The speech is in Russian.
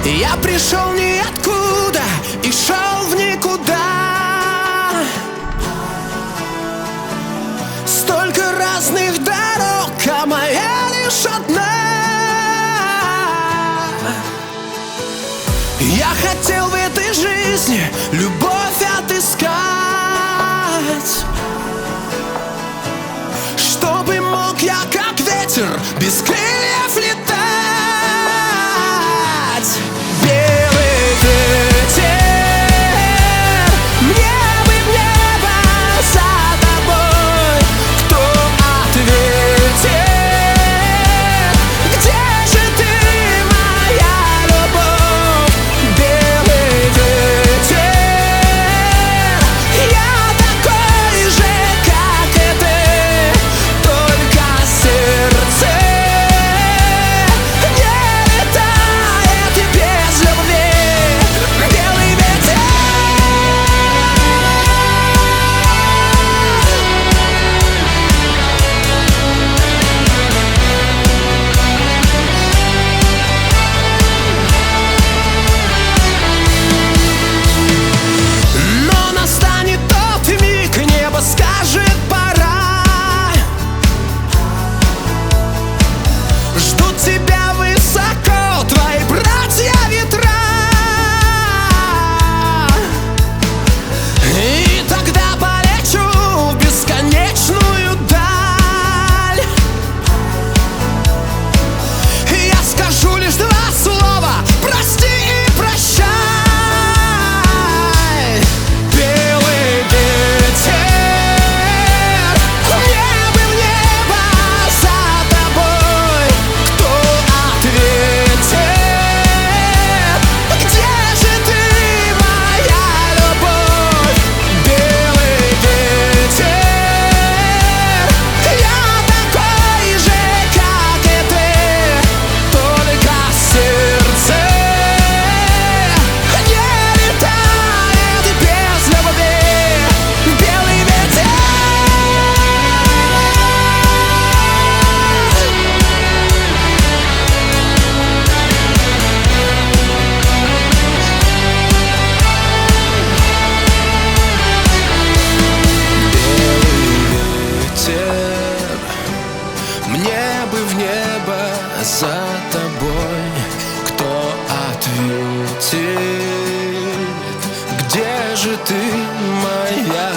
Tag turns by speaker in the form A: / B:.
A: Я пришел ниоткуда и шел в никуда. Столько разных дорог, а моя лишь одна. Я хотел в этой жизни любовь отыскать, чтобы мог я, как ветер, без крыльев летать. Белый ветер, мне бы в небо за тобой. Кто ответит, где же ты, моя любовь? Белый ветер, я такой же, как и ты, только сердце не летает без любви. Белый ветер. Но настанет тот миг, небо скажет пора. Ждут тебя высоко твои братья ветра. И тогда полечу в бесконечную даль. Я скажу лишь два слова: прости и прощай. Белый ветер, мне бы в небо за тобой. Кто ответит, где же ты, моя любовь? Белый ветер, я такой же, как и ты, только сердце не летает без любви. Белый ветер. Ветер, мне бы в небо за тобой. Кто ответит, где же ты, моя